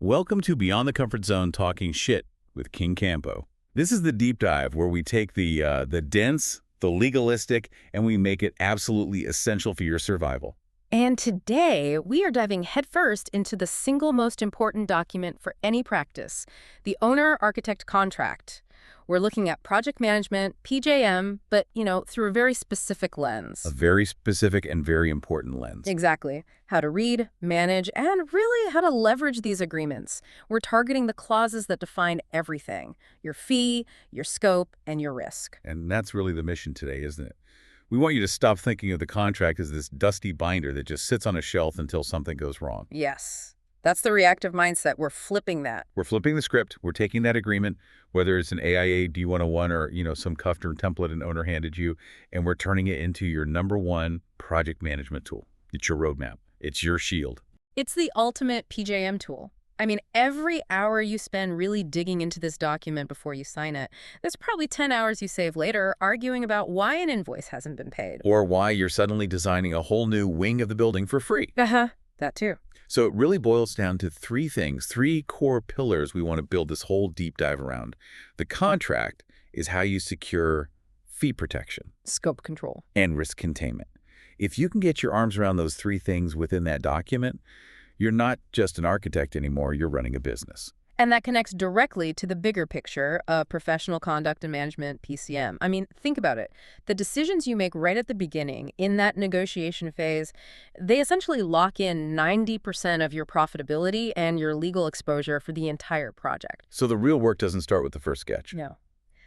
Welcome to Beyond the Comfort Zone Talking Shit with King Campo. This is the deep dive where we take the dense, the legalistic, and we make it absolutely essential for your survival. And today, we are diving headfirst into the single most important document for any practice, the owner-architect contract. We're looking at project management, PjM, but, through a very specific lens. A very specific and very important lens. Exactly. How to read, manage, and really how to leverage these agreements. We're targeting the clauses that define everything: your fee, your scope, and your risk. And that's really the mission today, isn't it? We want you to stop thinking of the contract as this dusty binder that just sits on a shelf until something goes wrong. Yes. That's the reactive mindset. We're flipping that. We're flipping the script. We're taking that agreement, whether it's an AIA D101 or, some custom template an owner handed you, and we're turning it into your #1 project management tool. It's your roadmap. It's your shield. It's the ultimate PjM tool. I mean, every hour you spend really digging into this document before you sign it, there's probably 10 hours you save later arguing about why an invoice hasn't been paid. Or why you're suddenly designing a whole new wing of the building for free. That too. So it really boils down to three things, three core pillars we want to build this whole deep dive around. The contract is how you secure fee protection, Scope control, and risk containment. If you can get your arms around those three things within that document, you're not just an architect anymore, you're running a business. And that connects directly to the bigger picture of professional conduct and management, PCM. I mean, think about it. The decisions you make right at the beginning in that negotiation phase, they essentially lock in 90% of your profitability and your legal exposure for the entire project. So the real work doesn't start with the first sketch. No.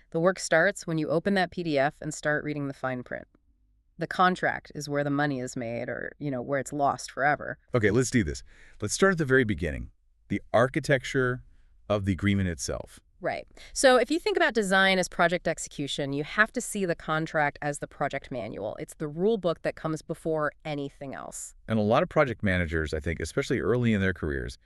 The work starts when you open that PDF and start reading the fine print. The contract is where the money is made or, where it's lost forever. Okay, let's do this. Let's start at the very beginning. The architecture of the agreement itself. Right. So if you think about design as project execution, you have to see the contract as the project manual. It's the rule book that comes before anything else. And a lot of project managers, I think, especially early in their careers,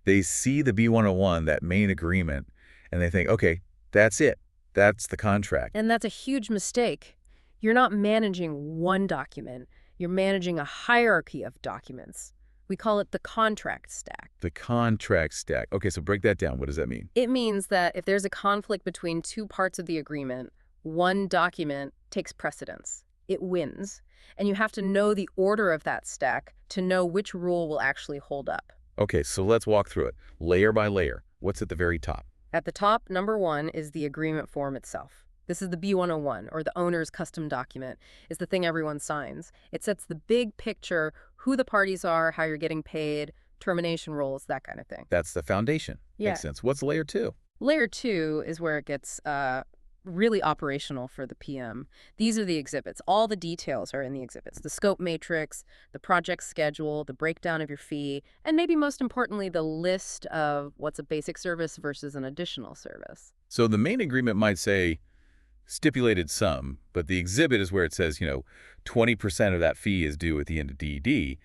they see the B101, that main agreement, and they think, okay, that's it. That's the contract. And that's a huge mistake. You're not managing one document. You're managing a hierarchy of documents. We call it the contract stack. The contract stack. Okay, so break that down. What does that mean? It means that if there's a conflict between two parts of the agreement, one document takes precedence. It wins. And you have to know the order of that stack to know which rule will actually hold up. Okay, so let's walk through it. Layer by layer. What's at the very top? At the top, #1 is the agreement form itself. This is the B101, or the owner's custom document. It's the thing everyone signs. It sets the big picture, who the parties are, how you're getting paid, termination rules, that kind of thing. That's the foundation. Yeah. Makes sense. What's layer 2? Layer 2 is where it gets really operational for the PM. These are the exhibits. All the details are in the exhibits. The scope matrix, the project schedule, the breakdown of your fee, and maybe most importantly, the list of what's a basic service versus an additional service. So the main agreement might say stipulated sum, but the exhibit is where it says, 20% of that fee is due at the end of DD.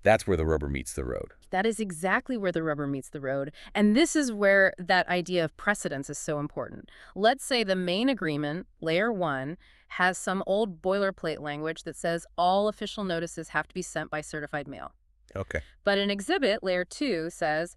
That's where the rubber meets the road. That is exactly where the rubber meets the road. And this is where that idea of precedence is so important. Let's say the main agreement, layer 1, has some old boilerplate language that says all official notices have to be sent by certified mail. Okay. But an exhibit, layer 2, says,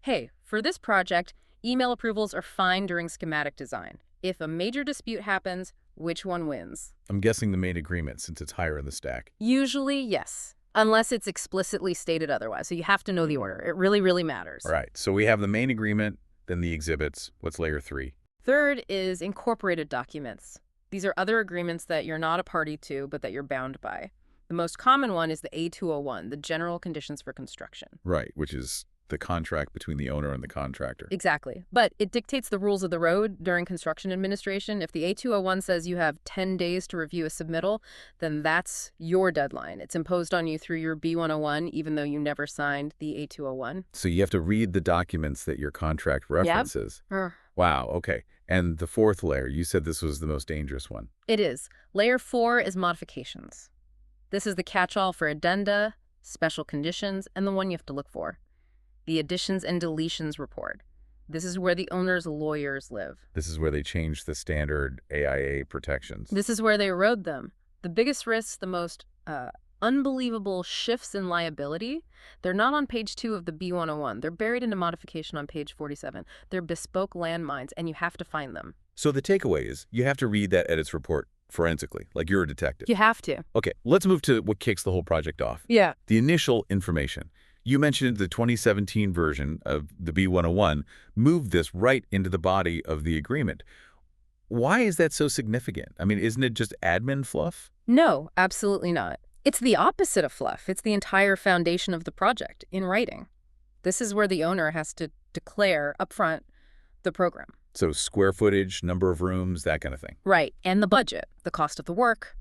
hey, for this project, email approvals are fine during schematic design. If a major dispute happens, which one wins? I'm guessing the main agreement, since it's higher in the stack. Usually, yes. Unless it's explicitly stated otherwise. So you have to know the order. It really, really matters. All right. So we have the main agreement, then the exhibits. What's layer 3? Third is incorporated documents. These are other agreements that you're not a party to, but that you're bound by. The most common one is the A201, the General Conditions for Construction. Right, which is the contract between the owner and the contractor. Exactly. But it dictates the rules of the road during construction administration. If the A201 says you have 10 days to review a submittal, then that's your deadline. It's imposed on you through your B101, even though you never signed the A201. So you have to read the documents that your contract references. Yep. Wow, okay. And the fourth layer, you said this was the most dangerous one. It is. Layer 4 is modifications. This is the catch-all for addenda, special conditions, and the one you have to look for. The additions and deletions report. This is where the owner's lawyers live. This is where they change the standard AIA protections. This is where they erode them. The biggest risks, the most unbelievable shifts in liability, they're not on page 2 of the B101. They're buried in a modification on page 47. They're bespoke landmines, and you have to find them. So the takeaway is you have to read that edits report forensically, like you're a detective. You have to. Okay, let's move to what kicks the whole project off. Yeah. The initial information. You mentioned the 2017 version of the B101 moved this right into the body of the agreement. Why is that so significant? I mean, isn't it just admin fluff? No, absolutely not. It's the opposite of fluff. It's the entire foundation of the project in writing. This is where the owner has to declare upfront the program. So square footage, number of rooms, that kind of thing. Right. And the budget, the cost of the work,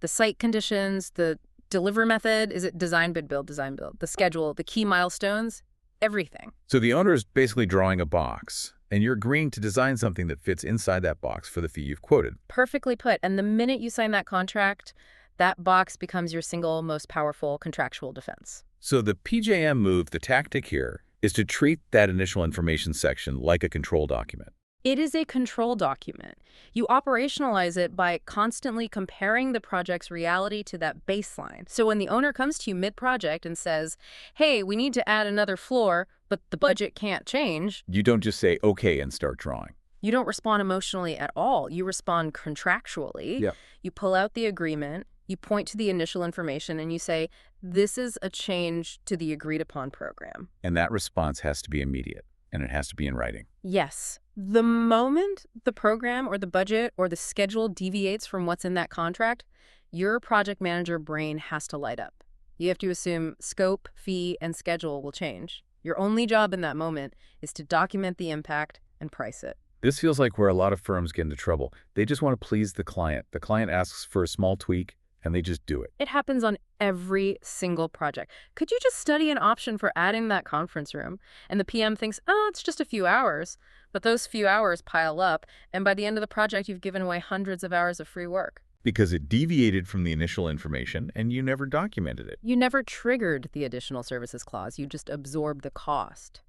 the site conditions, the delivery method. Is it design, bid, build, design, build? The schedule, the key milestones, everything. So the owner is basically drawing a box, and you're agreeing to design something that fits inside that box for the fee you've quoted. Perfectly put. And the minute you sign that contract, that box becomes your single most powerful contractual defense. So the PjM move, the tactic here, is to treat that initial information section like a control document. It is a control document. You operationalize it by constantly comparing the project's reality to that baseline. So when the owner comes to you mid-project and says, hey, we need to add another floor, but the budget can't change, You don't just say, okay, and start drawing. you don't respond emotionally at all. You respond contractually. Yeah. You pull out the agreement, you point to the initial information, and you say, this is a change to the agreed-upon program. And that response has to be immediate, and it has to be in writing. Yes. The moment the program or the budget or the schedule deviates from what's in that contract, your project manager brain has to light up. You have to assume scope, fee, and schedule will change. Your only job in that moment is to document the impact and price it. This feels like where a lot of firms get into trouble. They just want to please the client. The client asks for a small tweak, and they just do it. It happens on every single project. Could you just study an option for adding that conference room? And the PM thinks, oh, it's just a few hours. But those few hours pile up, and by the end of the project, you've given away hundreds of hours of free work. Because it deviated from the initial information, and you never documented it. You never triggered the additional services clause. You just absorbed the cost.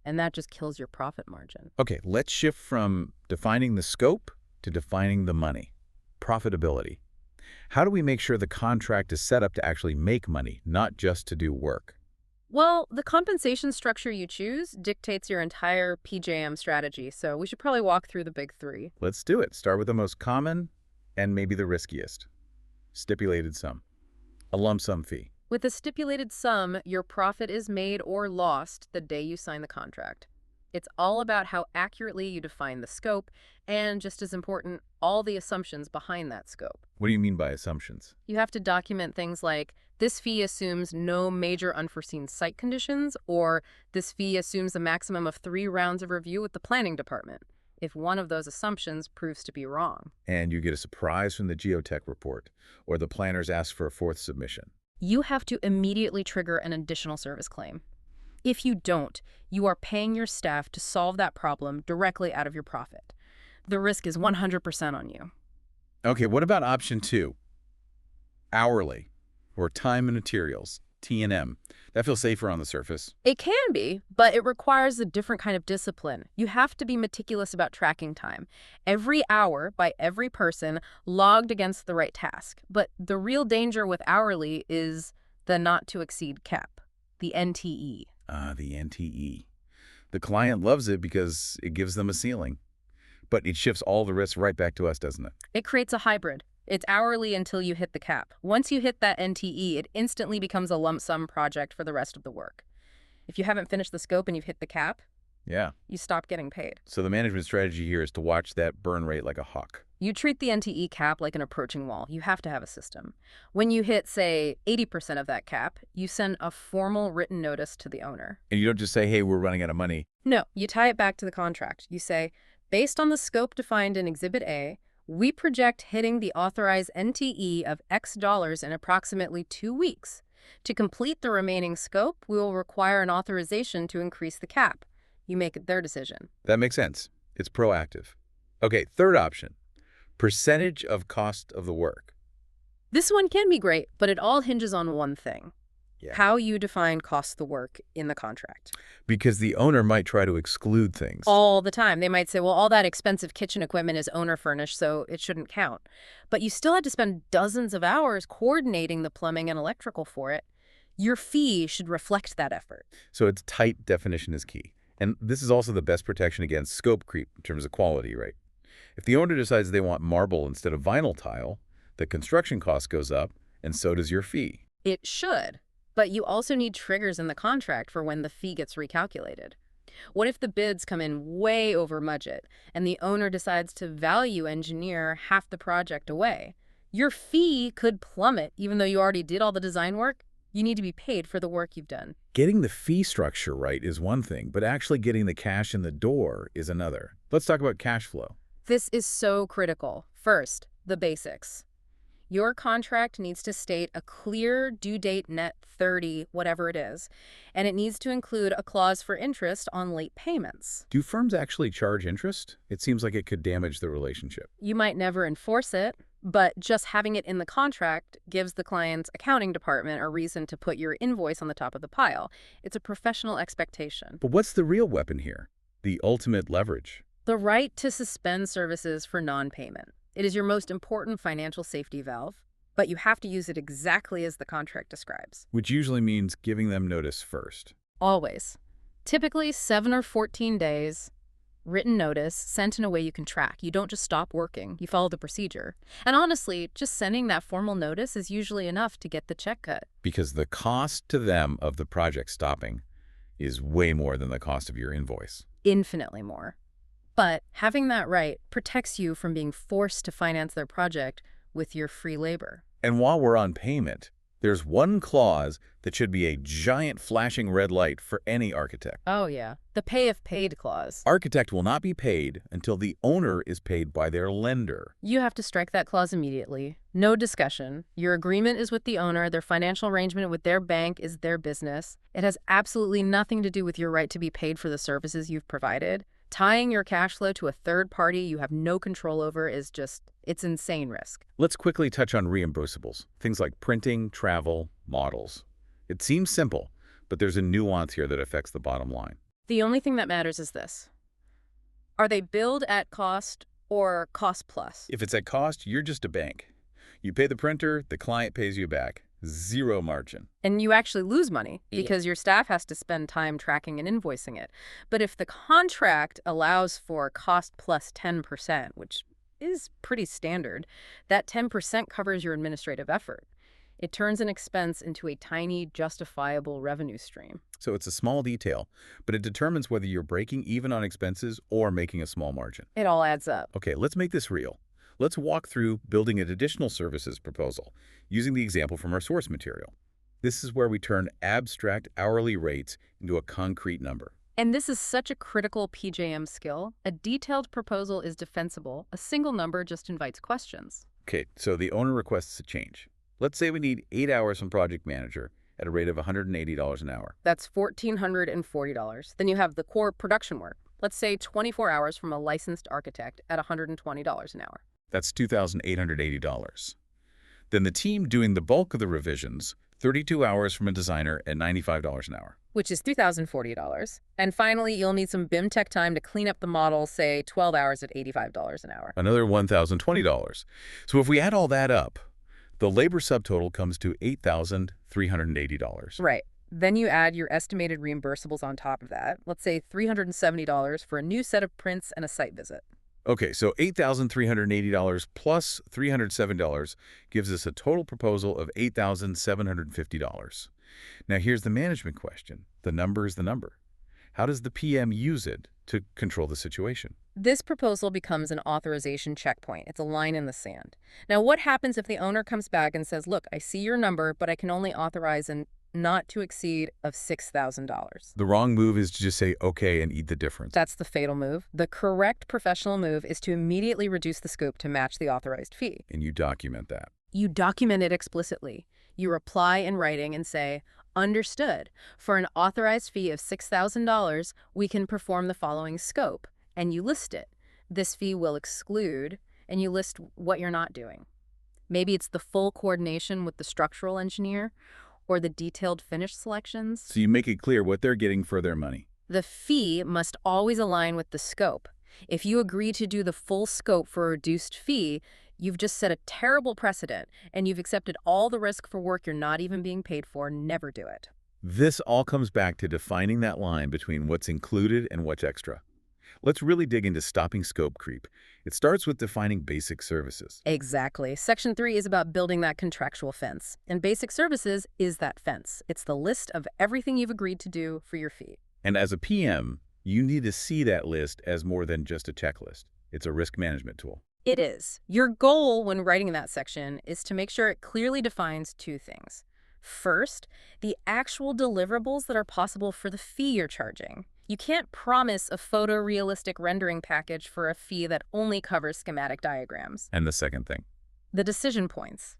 And that just kills your profit margin. Okay, let's shift from defining the scope to defining the money. Profitability. How do we make sure the contract is set up to actually make money, not just to do work? Well, the compensation structure you choose dictates your entire PjM strategy, so we should probably walk through the big three. Let's do it. Start with the most common and maybe the riskiest. Stipulated sum. A lump sum fee. With a stipulated sum, your profit is made or lost the day you sign the contract. It's all about how accurately you define the scope and, just as important, all the assumptions behind that scope. What do you mean by assumptions? You have to document things like, this fee assumes no major unforeseen site conditions, or this fee assumes a maximum of 3 rounds of review with the planning department, if one of those assumptions proves to be wrong. And you get a surprise from the geotech report, or the planners ask for a 4th submission. You have to immediately trigger an additional service claim. If you don't, you are paying your staff to solve that problem directly out of your profit. The risk is 100% on you. Okay, what about option 2? Hourly, or time and materials, T&M. That feels safer on the surface. It can be, but it requires a different kind of discipline. You have to be meticulous about tracking time. Every hour by every person logged against the right task. But the real danger with hourly is the not to exceed cap, the NTE. The NTE. The client loves it because it gives them a ceiling. But it shifts all the risk right back to us, doesn't it? It creates a hybrid. It's hourly until you hit the cap. Once you hit that NTE, it instantly becomes a lump sum project for the rest of the work. If you haven't finished the scope and you've hit the cap, Yeah. you stop getting paid. So the management strategy here is to watch that burn rate like a hawk. You treat the NTE cap like an approaching wall. You have to have a system. When you hit, say, 80% of that cap, you send a formal written notice to the owner. And you don't just say, hey, we're running out of money. No, you tie it back to the contract. You say, based on the scope defined in Exhibit A, we project hitting the authorized NTE of X dollars in approximately 2 weeks. To complete the remaining scope, we will require an authorization to increase the cap. You make it their decision. That makes sense. It's proactive. Okay, third option. Percentage of cost of the work. This one can be great, but it all hinges on one thing. Yeah. How you define cost of the work in the contract. Because the owner might try to exclude things. All the time. They might say, well, all that expensive kitchen equipment is owner furnished, so it shouldn't count. But you still had to spend dozens of hours coordinating the plumbing and electrical for it. Your fee should reflect that effort. So its tight definition is key. And this is also the best protection against scope creep in terms of quality, right? If the owner decides they want marble instead of vinyl tile, the construction cost goes up, and so does your fee. It should. But you also need triggers in the contract for when the fee gets recalculated. What if the bids come in way over budget and the owner decides to value engineer half the project away? Your fee could plummet even though you already did all the design work. You need to be paid for the work you've done. Getting the fee structure right is one thing, but actually getting the cash in the door is another. Let's talk about cash flow. This is so critical. First, the basics. Your contract needs to state a clear due date net 30, whatever it is, and it needs to include a clause for interest on late payments. Do firms actually charge interest? It seems like it could damage the relationship. You might never enforce it, but just having it in the contract gives the client's accounting department a reason to put your invoice on the top of the pile. It's a professional expectation. But what's the real weapon here? The ultimate leverage. The right to suspend services for non-payment. It is your most important financial safety valve, but you have to use it exactly as the contract describes. Which usually means giving them notice first. Always. Typically 7 or 14 days, written notice, sent in a way you can track. You don't just stop working. You follow the procedure. And honestly, just sending that formal notice is usually enough to get the check cut. Because the cost to them of the project stopping is way more than the cost of your invoice. Infinitely more. But having that right protects you from being forced to finance their project with your free labor. And while we're on payment, there's one clause that should be a giant flashing red light for any architect. Oh, yeah. The pay if paid clause. Architect will not be paid until the owner is paid by their lender. You have to strike that clause immediately. No discussion. Your agreement is with the owner. Their financial arrangement with their bank is their business. It has absolutely nothing to do with your right to be paid for the services you've provided. Tying your cash flow to a third party you have no control over is it's insane risk. Let's quickly touch on reimbursables, things like printing, travel, models. It seems simple, but there's a nuance here that affects the bottom line. The only thing that matters is this. Are they billed at cost or cost plus? If it's at cost, you're just a bank. You pay the printer, the client pays you back. Zero margin. And you actually lose money because your staff has to spend time tracking and invoicing it. But if the contract allows for cost plus 10%, which is pretty standard, that 10% covers your administrative effort. It turns an expense into a tiny, justifiable revenue stream. So it's a small detail, but it determines whether you're breaking even on expenses or making a small margin. It all adds up. Okay, let's make this real. Let's walk through building an additional services proposal using the example from our source material. This is where we turn abstract hourly rates into a concrete number. And this is such a critical PjM skill. A detailed proposal is defensible. A single number just invites questions. Okay, so the owner requests a change. Let's say we need 8 hours from project manager at a rate of $180 an hour. That's $1,440. Then you have the core production work. Let's say 24 hours from a licensed architect at $120 an hour. That's $2,880. Then the team doing the bulk of the revisions, 32 hours from a designer at $95 an hour. Which is $2,040. And finally, you'll need some BIM tech time to clean up the model, say 12 hours at $85 an hour. Another $1,020. So if we add all that up, the labor subtotal comes to $8,380. Right. Then you add your estimated reimbursables on top of that. Let's say $370 for a new set of prints and a site visit. Okay, so $8,380 plus $307 gives us a total proposal of $8,750. Now here's the management question. The number is the number. How does the PM use it to control the situation? This proposal becomes an authorization checkpoint. It's a line in the sand. Now, what happens if the owner comes back and says, look, I see your number, but I can only authorize an not to exceed of $6,000. The wrong move is to just say okay and eat the difference. That's the fatal move. The correct professional move is to immediately reduce the scope to match the authorized fee. And you document that. You document it explicitly. You reply in writing and say, understood. For an authorized fee of $6,000, we can perform the following scope. And you list it. This fee will exclude, and you list what you're not doing. Maybe it's the full coordination with the structural engineer, or the detailed finish selections. So you make it clear what they're getting for their money. The fee must always align with the scope. If you agree to do the full scope for a reduced fee, you've just set a terrible precedent, and you've accepted all the risk for work you're not even being paid for. Never do it. This all comes back to defining that line between what's included and what's extra. Let's really dig into stopping scope creep. It starts with defining basic services. Exactly. Section 3 is about building that contractual fence, and basic services is that fence. It's the list of everything you've agreed to do for your fee. And as a PM, you need to see that list as more than just a checklist. It's a risk management tool. It is. Your goal when writing that section is to make sure it clearly defines two things. First, the actual deliverables that are possible for the fee you're charging. You can't promise a photorealistic rendering package for a fee that only covers schematic diagrams. And the second thing. The decision points.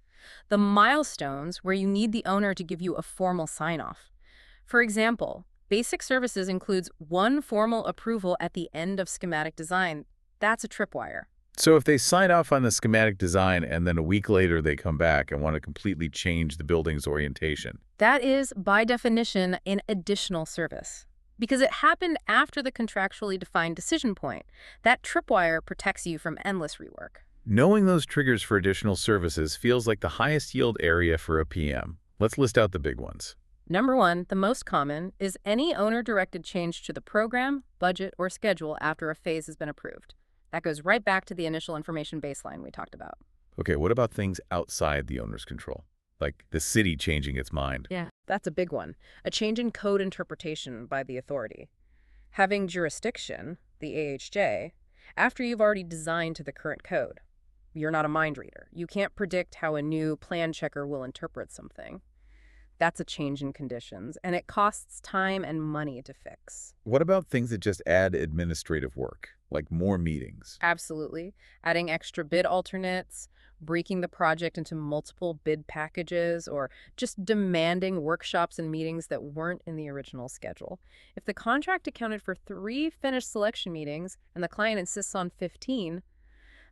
The milestones where you need the owner to give you a formal sign-off. For example, basic services includes one formal approval at the end of schematic design. That's a tripwire. So if they sign off on the schematic design and then a week later they come back and want to completely change the building's orientation. That is, by definition, an additional service. Because it happened after the contractually defined decision point. That tripwire protects you from endless rework. Knowing those triggers for additional services feels like the highest yield area for a PM. Let's list out the big ones. Number 1, the most common, is any owner-directed change to the program, budget, or schedule after a phase has been approved. That goes right back to the initial information baseline we talked about. Okay, what about things outside the owner's control? Like the city changing its mind. Yeah, that's a big one. A change in code interpretation by the authority. Having jurisdiction, the AHJ, after you've already designed to the current code. You're not a mind reader. You can't predict how a new plan checker will interpret something. That's a change in conditions, and it costs time and money to fix. What about things that just add administrative work, like more meetings? Absolutely. Adding extra bid alternates, breaking the project into multiple bid packages, or just demanding workshops and meetings that weren't in the original schedule. If the contract accounted for 3 finished selection meetings and the client insists on 15,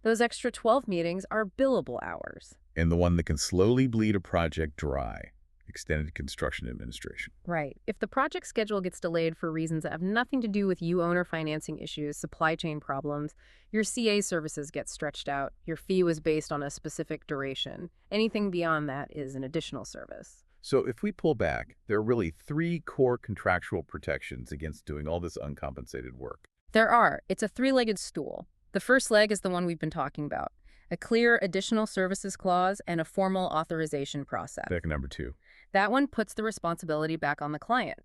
those extra 12 meetings are billable hours. And the one that can slowly bleed a project dry. Extended construction administration. Right. If the project schedule gets delayed for reasons that have nothing to do with you owner financing issues, supply chain problems, your CA services get stretched out, your fee was based on a specific duration. Anything beyond that is an additional service. So if we pull back, there are really 3 core contractual protections against doing all this uncompensated work. There are. It's a 3-legged stool. The first leg is the one we've been talking about. A clear additional services clause and a formal authorization process. Deck number 2. That one puts the responsibility back on the client.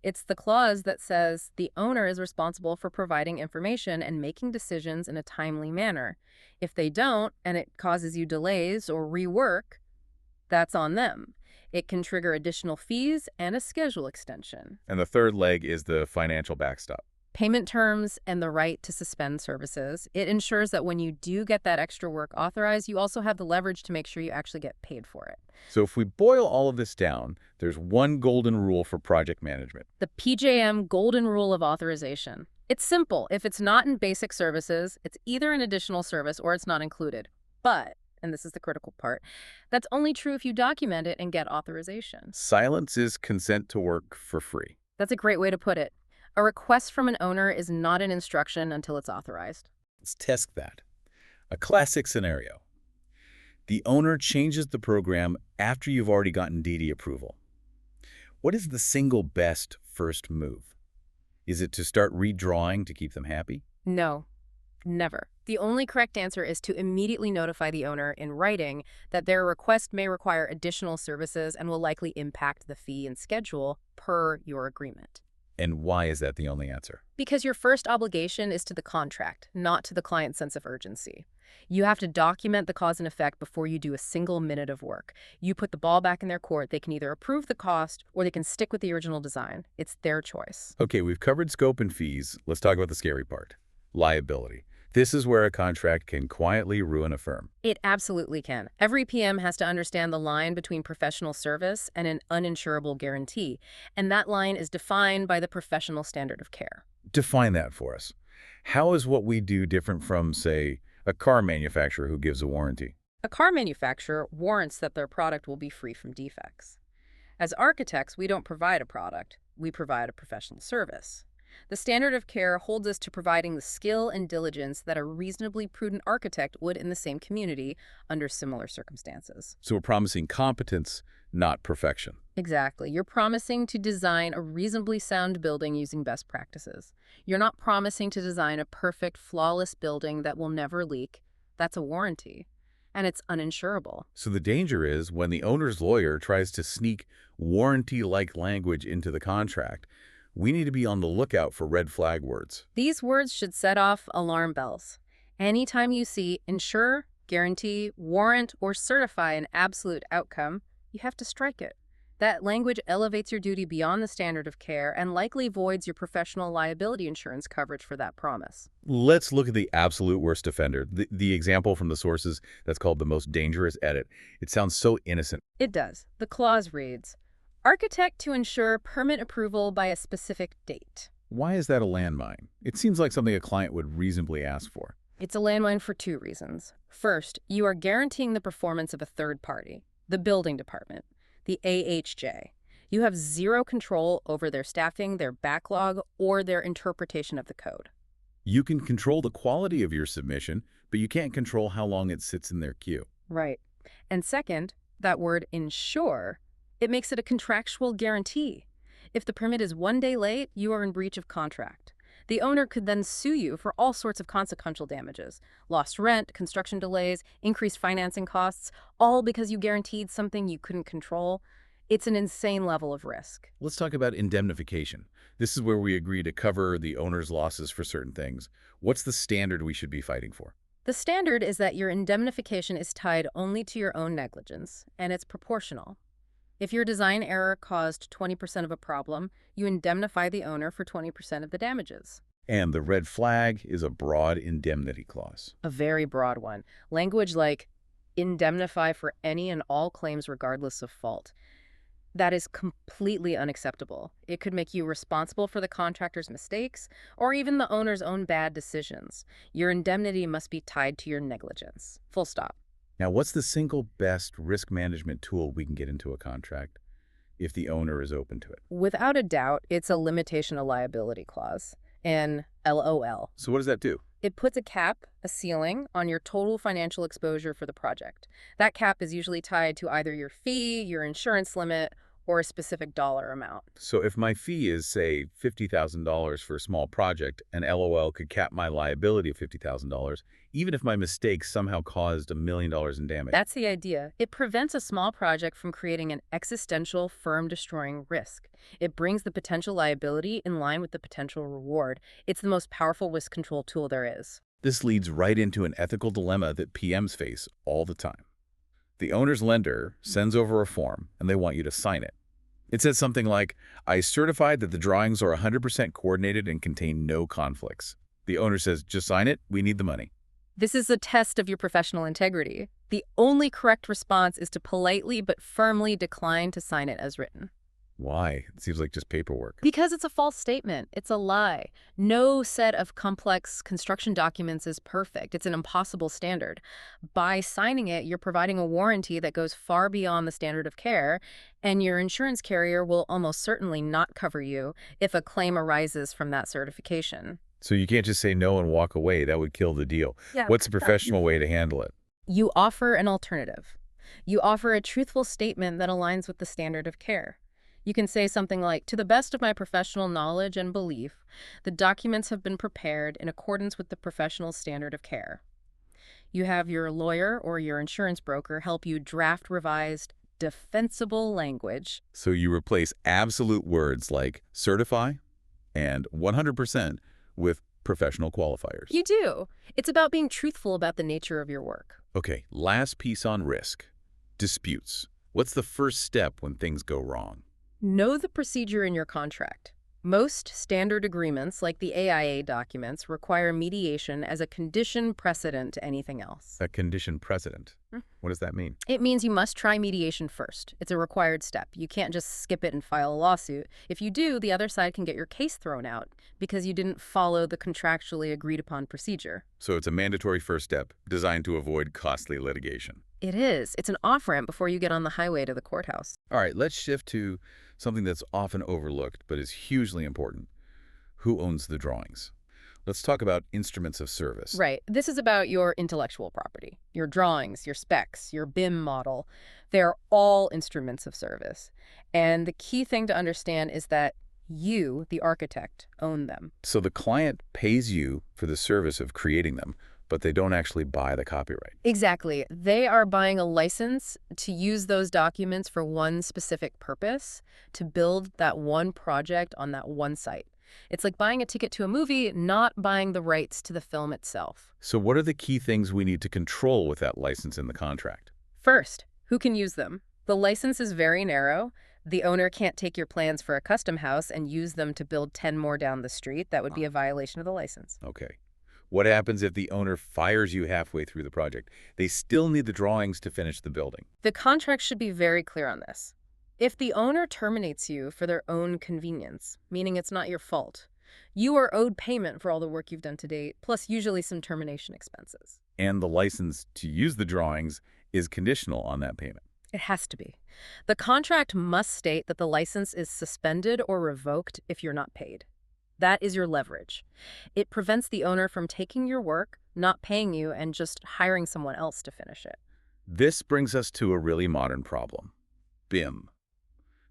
It's the clause that says the owner is responsible for providing information and making decisions in a timely manner. If they don't, and it causes you delays or rework, that's on them. It can trigger additional fees and a schedule extension. And the third leg is the financial backstop. Payment terms and the right to suspend services. It ensures that when you do get that extra work authorized, you also have the leverage to make sure you actually get paid for it. So if we boil all of this down, there's one golden rule for project management. The PjM golden rule of authorization. It's simple. If it's not in basic services, it's either an additional service or it's not included. But, and this is the critical part, that's only true if you document it and get authorization. Silence is consent to work for free. That's a great way to put it. A request from an owner is not an instruction until it's authorized. Let's test that. A classic scenario. The owner changes the program after you've already gotten DD approval. What is the single best first move? Is it to start redrawing to keep them happy? No, never. The only correct answer is to immediately notify the owner in writing that their request may require additional services and will likely impact the fee and schedule per your agreement. And why is that the only answer? Because your first obligation is to the contract, not to the client's sense of urgency. You have to document the cause and effect before you do a single minute of work. You put the ball back in their court. They can either approve the cost or they can stick with the original design. It's their choice. Okay, we've covered scope and fees. Let's talk about the scary part. Liability. This is where a contract can quietly ruin a firm. It absolutely can. Every PM has to understand the line between professional service and an uninsurable guarantee, and that line is defined by the professional standard of care. Define that for us. How is what we do different from, say, a car manufacturer who gives a warranty? A car manufacturer warrants that their product will be free from defects. As architects, we don't provide a product. We provide a professional service. The standard of care holds us to providing the skill and diligence that a reasonably prudent architect would in the same community under similar circumstances. So we're promising competence, not perfection. Exactly. You're promising to design a reasonably sound building using best practices. You're not promising to design a perfect, flawless building that will never leak. That's a warranty, and it's uninsurable. So the danger is when the owner's lawyer tries to sneak warranty-like language into the contract, we need to be on the lookout for red flag words. These words should set off alarm bells. Anytime you see insure, guarantee, warrant, or certify an absolute outcome, you have to strike it. That language elevates your duty beyond the standard of care and likely voids your professional liability insurance coverage for that promise. Let's look at the absolute worst offender, the example from the sources that's called the most dangerous edit. It sounds so innocent. It does. The clause reads, architect to ensure permit approval by a specific date. Why is that a landmine? It seems like something a client would reasonably ask for. It's a landmine for two reasons. First, you are guaranteeing the performance of a third party, the building department, the AHJ. You have zero control over their staffing, their backlog, or their interpretation of the code. You can control the quality of your submission, but you can't control how long it sits in their queue. Right. And second, that word ensure, it makes it a contractual guarantee. If the permit is 1 day late, you are in breach of contract. The owner could then sue you for all sorts of consequential damages. Lost rent, construction delays, increased financing costs, all because you guaranteed something you couldn't control. It's an insane level of risk. Let's talk about indemnification. This is where we agree to cover the owner's losses for certain things. What's the standard we should be fighting for? The standard is that your indemnification is tied only to your own negligence, and it's proportional. If your design error caused 20% of a problem, you indemnify the owner for 20% of the damages. And the red flag is a broad indemnity clause. A very broad one. Language like indemnify for any and all claims regardless of fault. That is completely unacceptable. It could make you responsible for the contractor's mistakes or even the owner's own bad decisions. Your indemnity must be tied to your negligence. Full stop. Now, what's the single best risk management tool we can get into a contract if the owner is open to it? Without a doubt, it's a limitation of liability clause, an LOL. So what does that do? It puts a cap, a ceiling, on your total financial exposure for the project. That cap is usually tied to either your fee, your insurance limit, or a specific dollar amount. So if my fee is, say, $50,000 for a small project, an LOL could cap my liability of $50,000, even if my mistake somehow caused $1 million in damage. That's the idea. It prevents a small project from creating an existential, firm-destroying risk. It brings the potential liability in line with the potential reward. It's the most powerful risk control tool there is. This leads right into an ethical dilemma that PMs face all the time. The owner's lender sends over a form, and they want you to sign it. It says something like, I certified that the drawings are 100% coordinated and contain no conflicts. The owner says, just sign it, we need the money. This is a test of your professional integrity. The only correct response is to politely but firmly decline to sign it as written. Why? It seems like just paperwork. Because it's a false statement. It's a lie. No set of complex construction documents is perfect. It's an impossible standard. By signing it, you're providing a warranty that goes far beyond the standard of care, and your insurance carrier will almost certainly not cover you if a claim arises from that certification. So you can't just say no and walk away. That would kill the deal. Yeah. What's a professional way to handle it? You offer an alternative. You offer a truthful statement that aligns with the standard of care. You can say something like, to the best of my professional knowledge and belief, the documents have been prepared in accordance with the professional standard of care. You have your lawyer or your insurance broker help you draft revised, defensible language. So you replace absolute words like certify and 100% with professional qualifiers. You do. It's about being truthful about the nature of your work. Okay, last piece on risk. Disputes. What's the first step when things go wrong? Know the procedure in your contract. Most standard agreements, like the AIA documents, require mediation as a condition precedent to anything else. A condition precedent. What does that mean? It means you must try mediation first. It's a required step. You can't just skip it and file a lawsuit. If you do, the other side can get your case thrown out because you didn't follow the contractually agreed upon procedure. So it's a mandatory first step designed to avoid costly litigation. It is. It's an off-ramp before you get on the highway to the courthouse. All right, let's shift to something that's often overlooked but is hugely important. Who owns the drawings? Let's talk about instruments of service. Right. This is about your intellectual property, your drawings, your specs, your BIM model. They're all instruments of service. And the key thing to understand is that you, the architect, own them. So the client pays you for the service of creating them, but they don't actually buy the copyright. Exactly. They are buying a license to use those documents for one specific purpose, to build that one project on that one site. It's like buying a ticket to a movie, not buying the rights to the film itself. So what are the key things we need to control with that license in the contract? First, who can use them? The license is very narrow. The owner can't take your plans for a custom house and use them to build 10 more down the street. That would be a violation of the license. Okay. What happens if the owner fires you halfway through the project? They still need the drawings to finish the building. The contract should be very clear on this. If the owner terminates you for their own convenience, meaning it's not your fault, you are owed payment for all the work you've done to date, plus usually some termination expenses. And the license to use the drawings is conditional on that payment. It has to be. The contract must state that the license is suspended or revoked if you're not paid. That is your leverage. It prevents the owner from taking your work, not paying you, and just hiring someone else to finish it. This brings us to a really modern problem. BIM.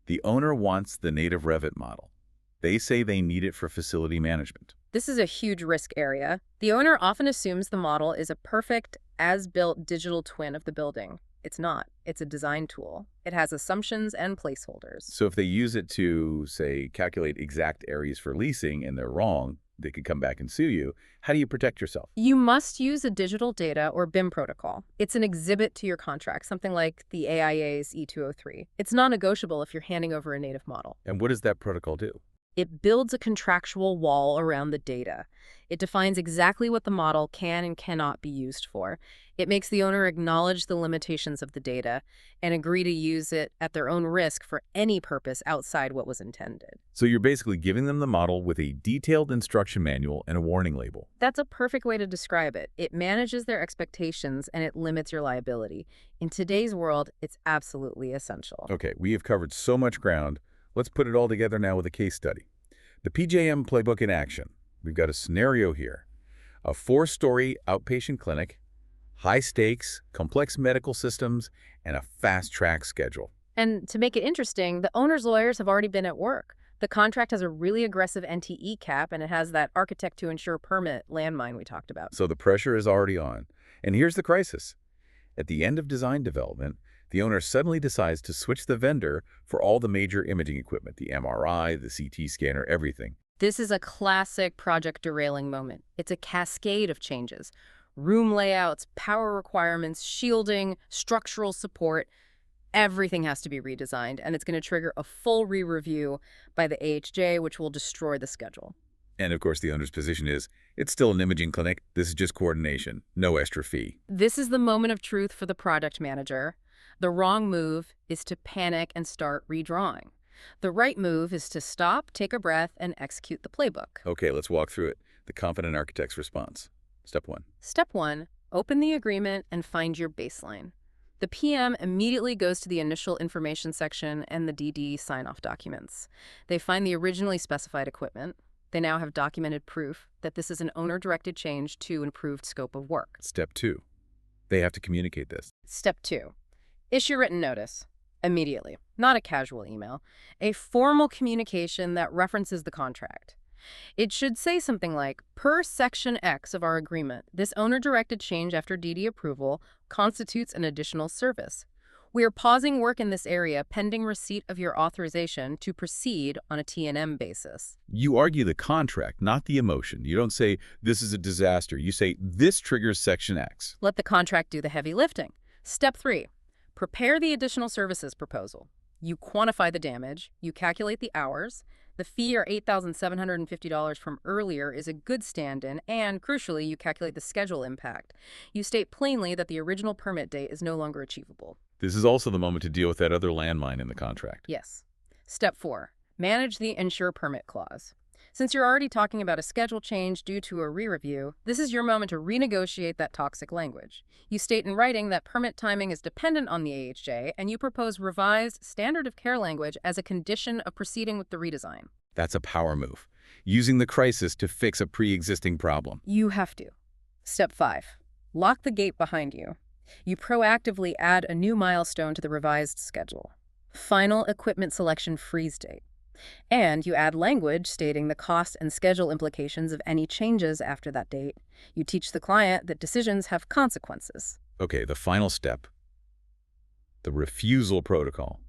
The owner wants the native Revit model. They say they need it for facility management. This is a huge risk area. The owner often assumes the model is a perfect, as-built digital twin of the building. It's not. It's a design tool. It has assumptions and placeholders. So if they use it to, say, calculate exact areas for leasing and they're wrong, they could come back and sue you. How do you protect yourself? You must use a digital data or BIM protocol. It's an exhibit to your contract, something like the AIA's E203. It's non-negotiable if you're handing over a native model. And what does that protocol do? It builds a contractual wall around the data. It defines exactly what the model can and cannot be used for. It makes the owner acknowledge the limitations of the data and agree to use it at their own risk for any purpose outside what was intended. So you're basically giving them the model with a detailed instruction manual and a warning label. That's a perfect way to describe it. It manages their expectations and it limits your liability. In today's world, it's absolutely essential. Okay, we have covered so much ground. Let's put it all together now with a case study. The PjM playbook in action. We've got a scenario here. A 4-story outpatient clinic, high stakes, complex medical systems, and a fast-track schedule. And to make it interesting, the owner's lawyers have already been at work. The contract has a really aggressive NTE cap, and it has that architect to ensure permit landmine we talked about. So the pressure is already on. And here's the crisis. At the end of design development, the owner suddenly decides to switch the vendor for all the major imaging equipment, the MRI, the CT scanner, everything. This is a classic project derailing moment. It's a cascade of changes. Room layouts, power requirements, shielding, structural support. Everything has to be redesigned, and it's going to trigger a full re-review by the AHJ, which will destroy the schedule. And of course, the owner's position is, it's still an imaging clinic. This is just coordination, no extra fee. This is the moment of truth for the project manager. The wrong move is to panic and start redrawing. The right move is to stop, take a breath, and execute the playbook. Okay, let's walk through it. The confident architect's response. Step 1. Step 1, open the agreement and find your baseline. The PM immediately goes to the initial information section and the DD sign-off documents. They find the originally specified equipment. They now have documented proof that this is an owner-directed change to improved scope of work. Step 2. They have to communicate this. Step 2, issue written notice. Immediately, not a casual email, a formal communication that references the contract. It should say something like, per Section X of our agreement, this owner-directed change after DD approval constitutes an additional service. We are pausing work in this area pending receipt of your authorization to proceed on a T&M basis. You argue the contract, not the emotion. You don't say, this is a disaster. You say, this triggers Section X. Let the contract do the heavy lifting. Step 3, prepare the additional services proposal. You quantify the damage, you calculate the hours. The fee, or $8,750 from earlier, is a good stand-in, and crucially, you calculate the schedule impact. You state plainly that the original permit date is no longer achievable. This is also the moment to deal with that other landmine in the contract. Yes. Step 4, manage the ensure permit clause. Since you're already talking about a schedule change due to a re-review, this is your moment to renegotiate that toxic language. You state in writing that permit timing is dependent on the AHJ, and you propose revised standard of care language as a condition of proceeding with the redesign. That's a power move, using the crisis to fix a pre-existing problem. You have to. Step 5. Lock the gate behind you. You proactively add a new milestone to the revised schedule. Final equipment selection freeze date. And you add language stating the cost and schedule implications of any changes after that date. You teach the client that decisions have consequences. Okay, the final step, the refusal protocol.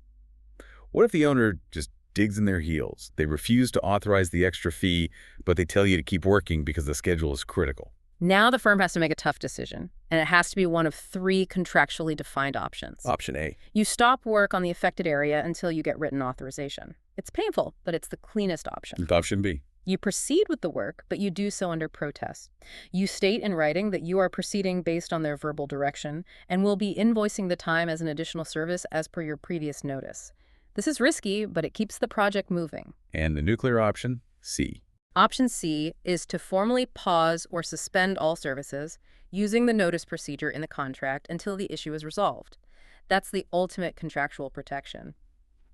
What if the owner just digs in their heels? They refuse to authorize the extra fee, but they tell you to keep working because the schedule is critical. Now the firm has to make a tough decision, and it has to be one of 3 contractually defined options. Option A. You stop work on the affected area until you get written authorization. It's painful, but it's the cleanest option. Option B. You proceed with the work, but you do so under protest. You state in writing that you are proceeding based on their verbal direction and will be invoicing the time as an additional service as per your previous notice. This is risky, but it keeps the project moving. And the nuclear option, C. Option C is to formally pause or suspend all services using the notice procedure in the contract until the issue is resolved. That's the ultimate contractual protection.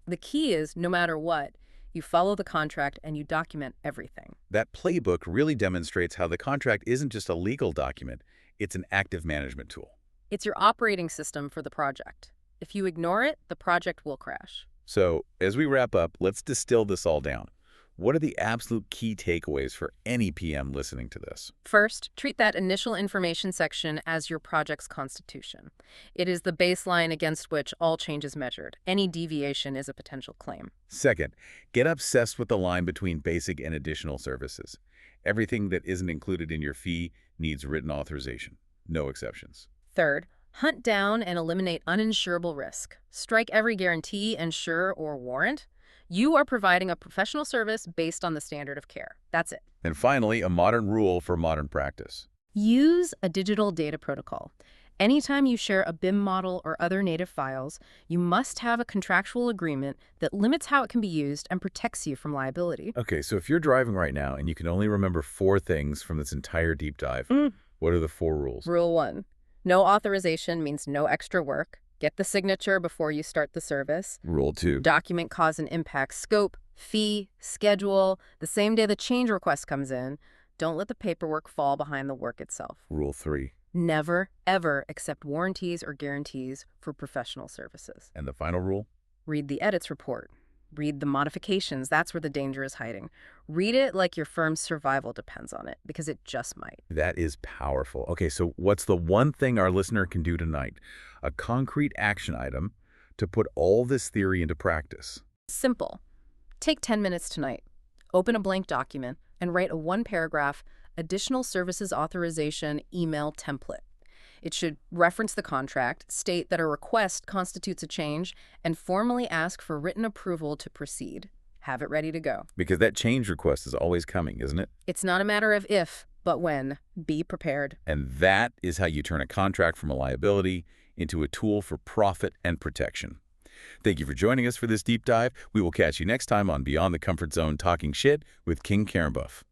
The key is, no matter what, you follow the contract and you document everything. That playbook really demonstrates how the contract isn't just a legal document, it's an active management tool. It's your operating system for the project. If you ignore it, the project will crash. So, as we wrap up, let's distill this all down. What are the absolute key takeaways for any PM listening to this? First, treat that initial information section as your project's constitution. It is the baseline against which all change is measured. Any deviation is a potential claim. Second, get obsessed with the line between basic and additional services. Everything that isn't included in your fee needs written authorization. No exceptions. Third, hunt down and eliminate uninsurable risk. Strike every guarantee, insure, or warrant. You are providing a professional service based on the standard of care. That's it. And finally, a modern rule for modern practice. Use a digital data protocol. Anytime you share a BIM model or other native files, you must have a contractual agreement that limits how it can be used and protects you from liability. Okay, so if you're driving right now and you can only remember 4 things from this entire deep dive, what are the 4 rules? Rule 1. No authorization means no extra work. Get the signature before you start the service. Rule 2. Document cause and impact scope, fee, schedule, the same day the change request comes in. Don't let the paperwork fall behind the work itself. Rule 3. Never, ever accept warranties or guarantees for professional services. And the final rule? Read the edits report. Read the modifications. That's where the danger is hiding. Read it like your firm's survival depends on it, because it just might. That is powerful. Okay, so what's the one thing our listener can do tonight? A concrete action item to put all this theory into practice. Simple. Take 10 minutes tonight. Open a blank document and write a 1-paragraph additional services authorization email template. It should reference the contract, state that a request constitutes a change, and formally ask for written approval to proceed. Have it ready to go. Because that change request is always coming, isn't it? It's not a matter of if, but when. Be prepared. And that is how you turn a contract from a liability into a tool for profit and protection. Thank you for joining us for this deep dive. We will catch you next time on Beyond the Comfort Zone Talking Shit with King-KAMBUF.